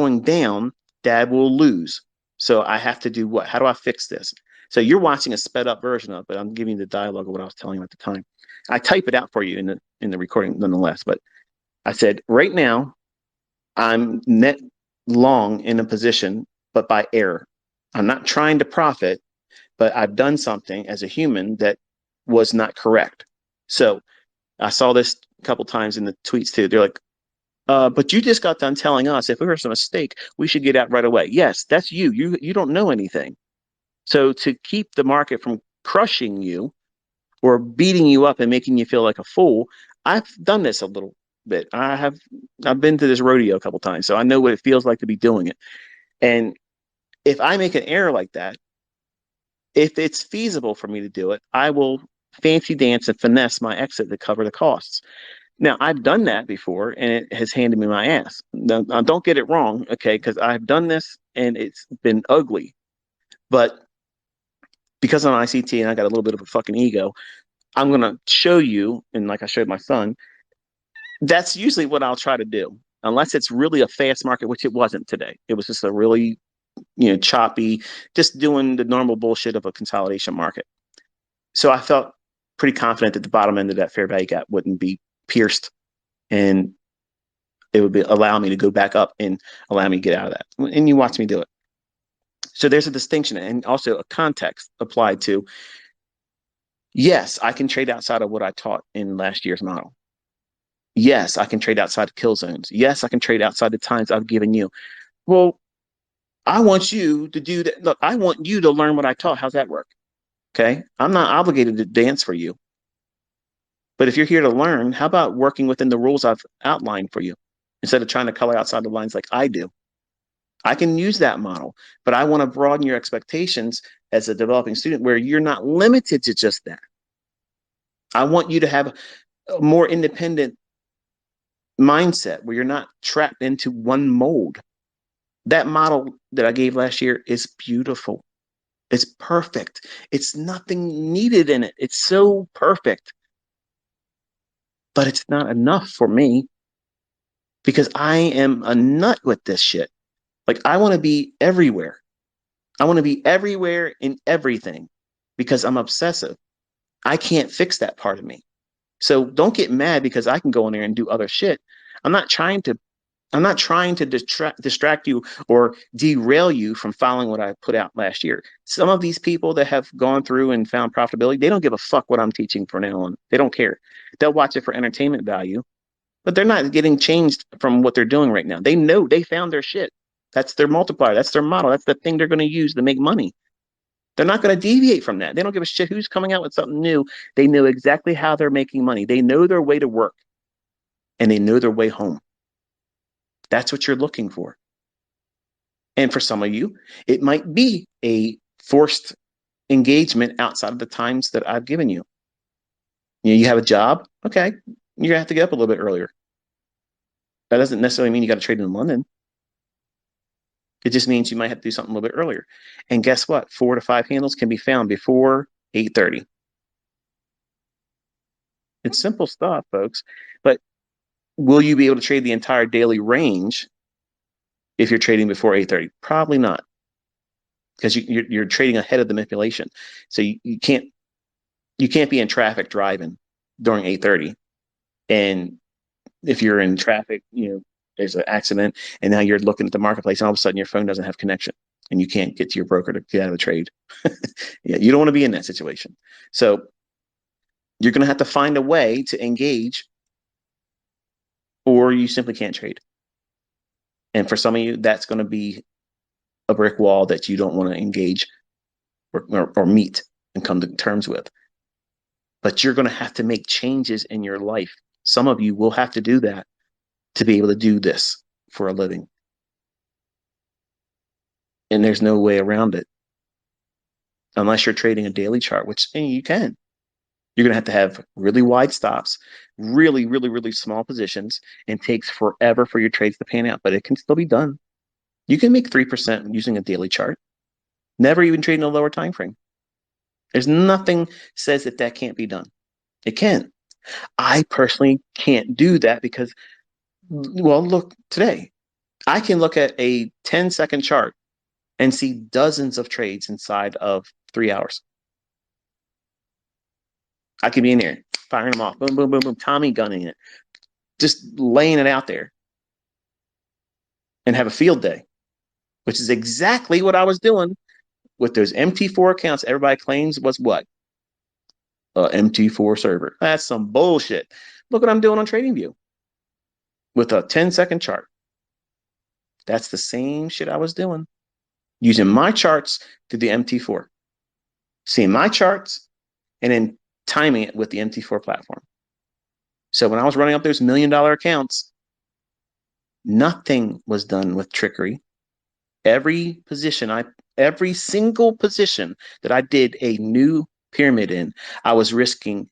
going down, dad will lose. So I have to do what? How do I fix this? So you're watching a sped up version of it, but I'm giving you the dialogue of what I was telling you at the time. I type it out for you in the recording nonetheless, but I said, right now, I'm net long in a position, but by error. I'm not trying to profit, but I've done something as a human that was not correct. So I saw this a couple times in the tweets too. They're like, but you just got done telling us if it was a mistake, we should get out right away. Yes, that's you. You don't know anything. So to keep the market from crushing you or beating you up and making you feel like a fool, I've done this a little bit. I've been to this rodeo a couple times, so I know what it feels like to be doing it. And if I make an error like that, if it's feasible for me to do it, I will fancy dance and finesse my exit to cover the costs. Now, I've done that before and it has handed me my ass. Now, don't get it wrong, okay? Because I've done this and it's been ugly. But because I'm ICT and I got a little bit of a fucking ego, I'm going to show you, and like I showed my son, that's usually what I'll try to do. Unless it's really a fast market, which it wasn't today. It was just a really, choppy, just doing the normal bullshit of a consolidation market. So I felt pretty confident that the bottom end of that fair value gap wouldn't be pierced and it would allow me to go back up and allow me to get out of that. And you watch me do it. So there's a distinction and also a context applied to, yes, I can trade outside of what I taught in last year's model. Yes, I can trade outside of kill zones. Yes, I can trade outside the times I've given you. Well, I want you to do that. Look, I want you to learn what I taught. How's that work? Okay. I'm not obligated to dance for you. But if you're here to learn, how about working within the rules I've outlined for you instead of trying to color outside the lines like I do? I can use that model, but I want to broaden your expectations as a developing student where you're not limited to just that. I want you to have a more independent mindset where you're not trapped into one mold. That model that I gave last year is beautiful. It's perfect. It's nothing needed in it. It's so perfect. But it's not enough for me because I am a nut with this shit. Like, I want to be everywhere. I want to be everywhere in everything because I'm obsessive. I can't fix that part of me. So don't get mad because I can go in there and do other shit. I'm not trying to distract you or derail you from following what I put out last year. Some of these people that have gone through and found profitability, they don't give a fuck what I'm teaching from now on. They don't care. They'll watch it for entertainment value, but they're not getting changed from what they're doing right now. They know they found their shit. That's their multiplier. That's their model. That's the thing they're going to use to make money. They're not going to deviate from that. They don't give a shit who's coming out with something new. They know exactly how they're making money. They know their way to work and they know their way home. That's what you're looking for. And for some of you, it might be a forced engagement outside of the times that I've given you. You have a job. Okay. You're going to have to get up a little bit earlier. That doesn't necessarily mean you got to trade in London. It just means you might have to do something a little bit earlier. And guess what? 4 to 5 handles can be found before 8:30. It's simple stuff, folks. But will you be able to trade the entire daily range if you're trading before 8:30? Probably not, because you're trading ahead of the manipulation. So you can't be in traffic driving during 8:30. And if you're in traffic, there's an accident, and now you're looking at the marketplace, and all of a sudden your phone doesn't have connection, and you can't get to your broker to get out of the trade. Yeah, you don't want to be in that situation. So you're going to have to find a way to engage, or you simply can't trade. And for some of you, that's going to be a brick wall that you don't want to engage or meet and come to terms with. But you're going to have to make changes in your life. Some of you will have to do that to be able to do this for a living. And there's no way around it. Unless you're trading a daily chart, which you can. You're going to have really wide stops, really, really, really small positions, and takes forever for your trades to pan out, but it can still be done. You can make 3% using a daily chart. Never even trading a lower time frame. There's nothing says that can't be done. It can. I personally can't do that because, well, look, today, I can look at a 10-second chart and see dozens of trades inside of 3 hours. I could be in there firing them off, boom, boom, boom, boom, Tommy gunning it, just laying it out there and have a field day, which is exactly what I was doing with those MT4 accounts. Everybody claims was what? MT4 server. That's some bullshit. Look what I'm doing on TradingView with a 10-second chart. That's the same shit I was doing using my charts through the MT4, seeing my charts and then timing it with the MT4 platform. So when I was running up those $1 million accounts, nothing was done with trickery. Every single position that I did a new pyramid in, I was risking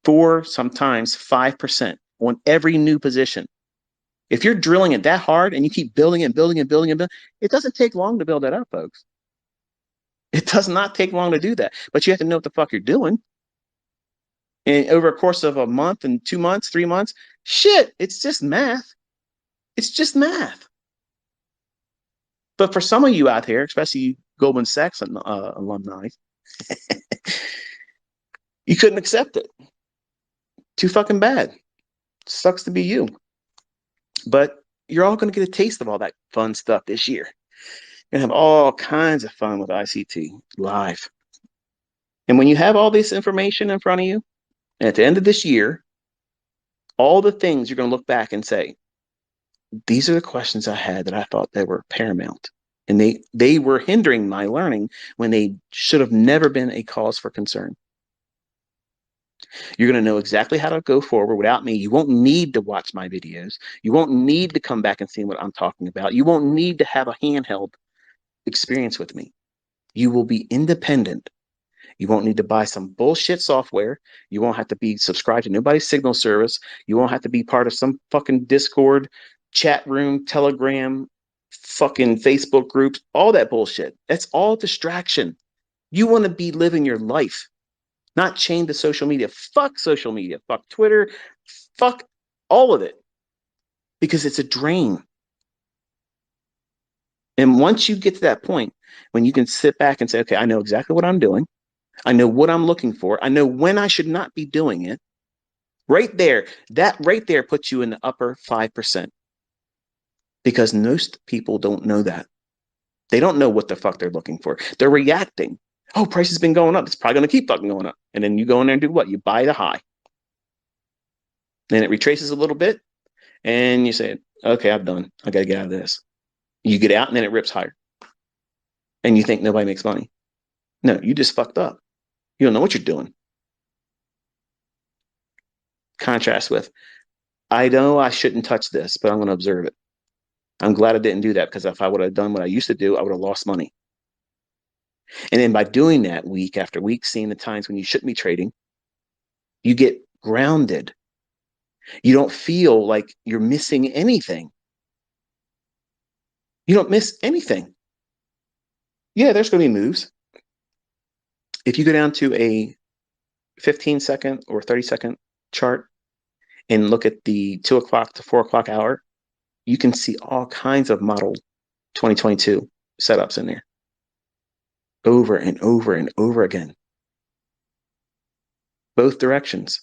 4, sometimes 5% on every new position. If you're drilling it that hard and you keep building and building and building and building, it doesn't take long to build that up, folks. It does not take long to do that, but you have to know what the fuck you're doing. And over a course of a month and 2 months, 3 months, shit, it's just math. It's just math. But for some of you out here, especially Goldman Sachs alumni, you couldn't accept it. Too fucking bad. Sucks to be you. But you're all going to get a taste of all that fun stuff this year. You're going to have all kinds of fun with ICT live. And when you have all this information in front of you, at the end of this year, all the things you're going to look back and say, these are the questions I had that I thought they were paramount. And they were hindering my learning when they should have never been a cause for concern. You're going to know exactly how to go forward without me. You won't need to watch my videos. You won't need to come back and see what I'm talking about. You won't need to have a handheld experience with me. You will be independent. You won't need to buy some bullshit software. You won't have to be subscribed to nobody's signal service. You won't have to be part of some fucking Discord, chat room, Telegram, fucking Facebook groups, all that bullshit. That's all distraction. You want to be living your life, not chained to social media. Fuck social media. Fuck Twitter. Fuck all of it. Because it's a drain. And once you get to that point, when you can sit back and say, okay, I know exactly what I'm doing. I know what I'm looking for. I know when I should not be doing it. Right there, that right there puts you in the upper 5%. Because most people don't know that. They don't know what the fuck they're looking for. They're reacting. Oh, price has been going up. It's probably going to keep fucking going up. And then you go in there and do what? You buy the high. Then it retraces a little bit. And you say, okay, I'm done. I got to get out of this. You get out and then it rips higher. And you think nobody makes money. No, you just fucked up. You don't know what you're doing. Contrast with, I know I shouldn't touch this, but I'm going to observe it. I'm glad I didn't do that, because if I would have done what I used to do, I would have lost money. And then by doing that week after week, seeing the times when you shouldn't be trading, you get grounded. You don't feel like you're missing anything. You don't miss anything. Yeah, there's going to be moves. If you go down to a 15-second or 30-second chart and look at the 2 o'clock to 4 o'clock hour, you can see all kinds of model 2022 setups in there over and over and over again. Both directions.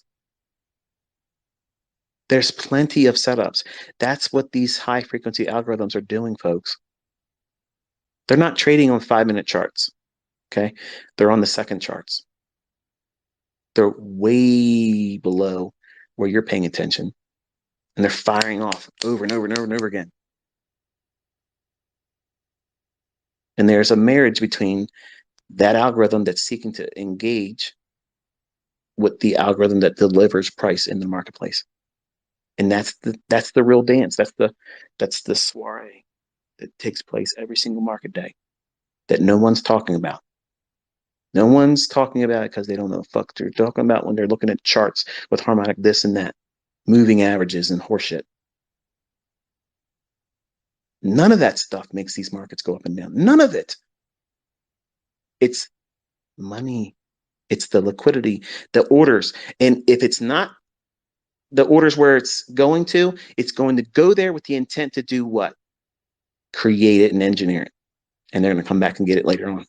There's plenty of setups. That's what these high frequency algorithms are doing, folks. They're not trading on 5-minute charts. Okay. They're on the second charts. They're way below where you're paying attention. And they're firing off over and over and over and over again. And there's a marriage between that algorithm that's seeking to engage with the algorithm that delivers price in the marketplace. And that's the real dance. That's the soiree that takes place every single market day that no one's talking about. No one's talking about it because they don't know what the fuck they're talking about when they're looking at charts with harmonic this and that, moving averages and horseshit. None of that stuff makes these markets go up and down. None of it. It's money. It's the liquidity, the orders. And if it's not the orders where it's going to go there with the intent to do what? create it and engineer it, and they're going to come back and get it later on.